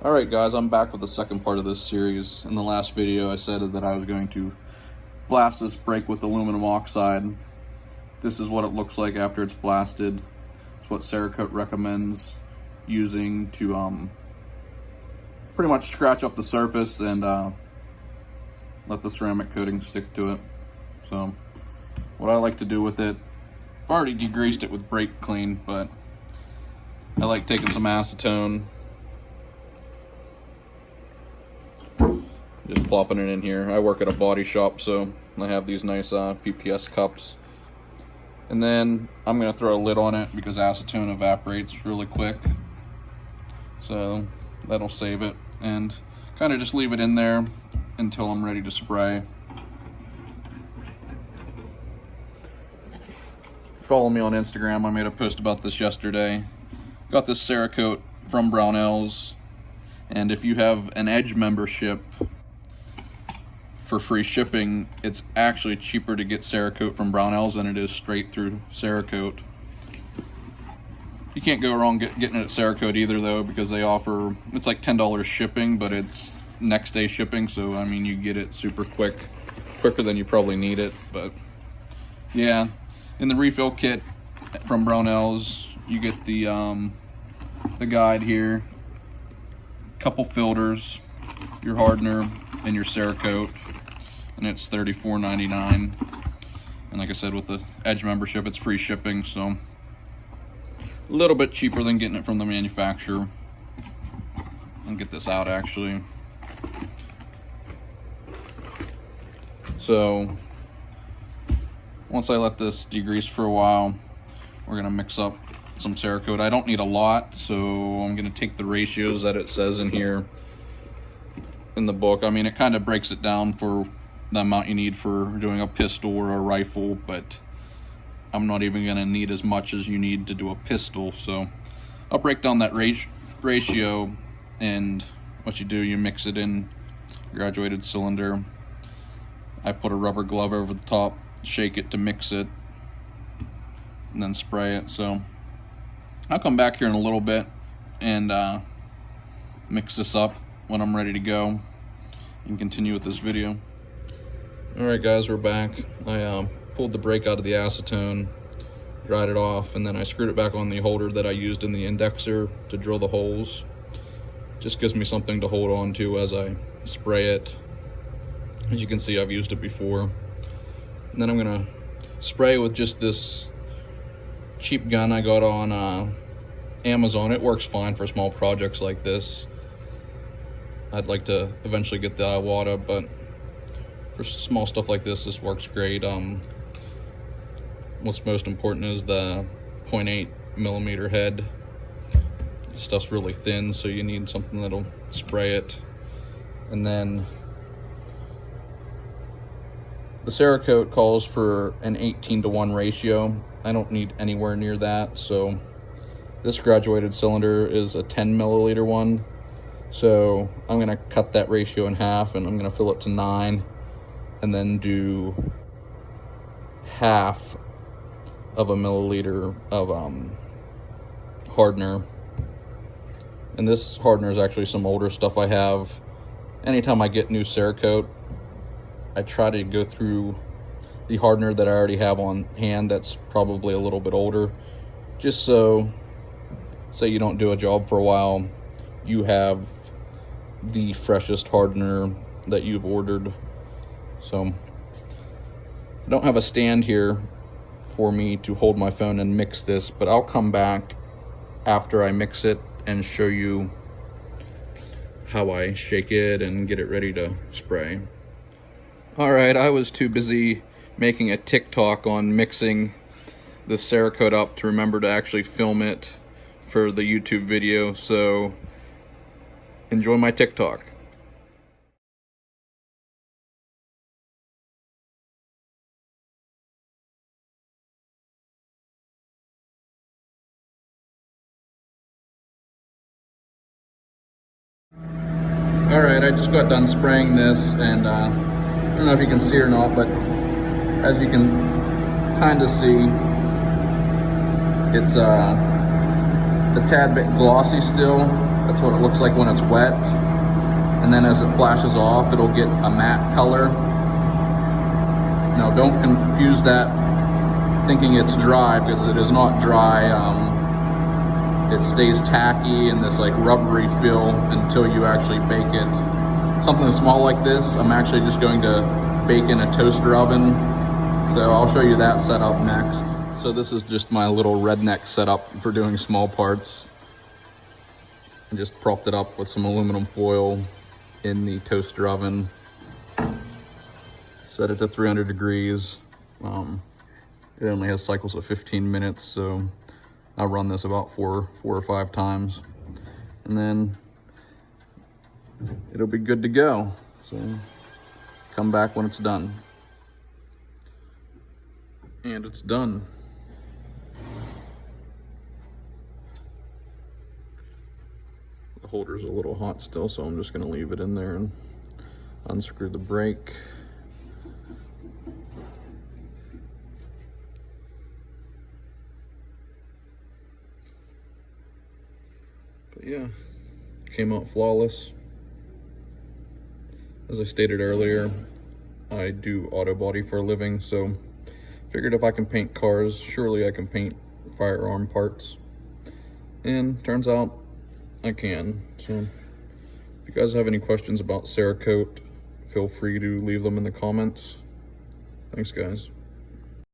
Alright guys, I'm back with the second part of this series. In the last video I said that I was going to blast this brake with aluminum oxide. This is what it looks like after it's blasted. It's what Cerakote recommends using to pretty much scratch up the surface and let the ceramic coating stick to it. So what I like to do with it, I've already degreased it with brake clean, but I like taking some acetone, just plopping it in here. I work at a body shop, so I have these nice PPS cups. And then I'm going to throw a lid on it because acetone evaporates really quick. So that'll save it. And kind of just leave it in there until I'm ready to spray. Follow me on Instagram. I made a post about this yesterday. Got this Cerakote from Brownells. And if you have an Edge membership, for free shipping, it's actually cheaper to get Cerakote from Brownells than it is straight through Cerakote. You can't go wrong getting it at Cerakote either though, because they offer, it's like $10 shipping, but it's next day shipping, so I mean you get it super quick, quicker than you probably need it. But yeah, in the refill kit from Brownells, you get the guide here, couple filters, your hardener, and your Cerakote, and it's $34.99. And like I said, with the Edge membership, it's free shipping, so a little bit cheaper than getting it from the manufacturer. I'll get this out actually. So once I let this degrease for a while, we're gonna mix up some Cerakote. I don't need a lot, so I'm gonna take the ratios that it says in here in the book. I mean, it kind of breaks it down for the amount you need for doing a pistol or a rifle, but I'm not even going to need as much as you need to do a pistol. So I'll break down that ratio, and what you do, you mix it in graduated cylinder. I put a rubber glove over the top, shake it to mix it, and then spray it. So I'll come back here in a little bit and mix this up when I'm ready to go and continue with this video. Alright guys, we're back. I pulled the brake out of the acetone, dried it off, and then I screwed it back on the holder that I used in the indexer to drill the holes. Just gives me something to hold on to as I spray it. As you can see, I've used it before. And then I'm gonna spray with just this cheap gun I got on Amazon. It works fine for small projects like this. I'd like to eventually get the Iwata, but for small stuff like this, this works great. What's most important is the 0.8 millimeter head. This stuff's really thin, so you need something that'll spray it. And then the Cerakote calls for an 18:1 ratio. I don't need anywhere near that, so this graduated cylinder is a 10 milliliter one. So I'm gonna cut that ratio in half, and I'm gonna fill it to 9, and then do half of a milliliter of hardener. And this hardener is actually some older stuff I have. Anytime I get new Cerakote, I try to go through the hardener that I already have on hand that's probably a little bit older, just so, say you don't do a job for a while, you have the freshest hardener that you've ordered. So I don't have a stand here for me to hold my phone and mix this, but I'll come back after I mix it and show you how I shake it and get it ready to spray. Alright, I was too busy making a TikTok on mixing the Cerakote up to remember to actually film it for the YouTube video, so enjoy my TikTok. Alright, I just got done spraying this, and I don't know if you can see or not, but as you can kind of see, it's a tad bit glossy still. That's what it looks like when it's wet. And then as it flashes off, it'll get a matte color. Now don't confuse that thinking it's dry, because it is not dry. It stays tacky and this like rubbery feel until you actually bake it. Something small like this, I'm actually just going to bake in a toaster oven. So I'll show you that setup next. So this is just my little redneck setup for doing small parts. I just propped it up with some aluminum foil in the toaster oven. Set it to 300 degrees. It only has cycles of 15 minutes, so I'll run this about four or five times, and then it'll be good to go. So come back when it's done. And it's done. The holder's a little hot still, so I'm just going to leave it in there and unscrew the brake. But yeah, came out flawless. As I stated earlier, I do auto body for a living, so figured if I can paint cars, surely I can paint firearm parts. And turns out I can. So if you guys have any questions about Cerakote, feel free to leave them in the comments. Thanks, guys.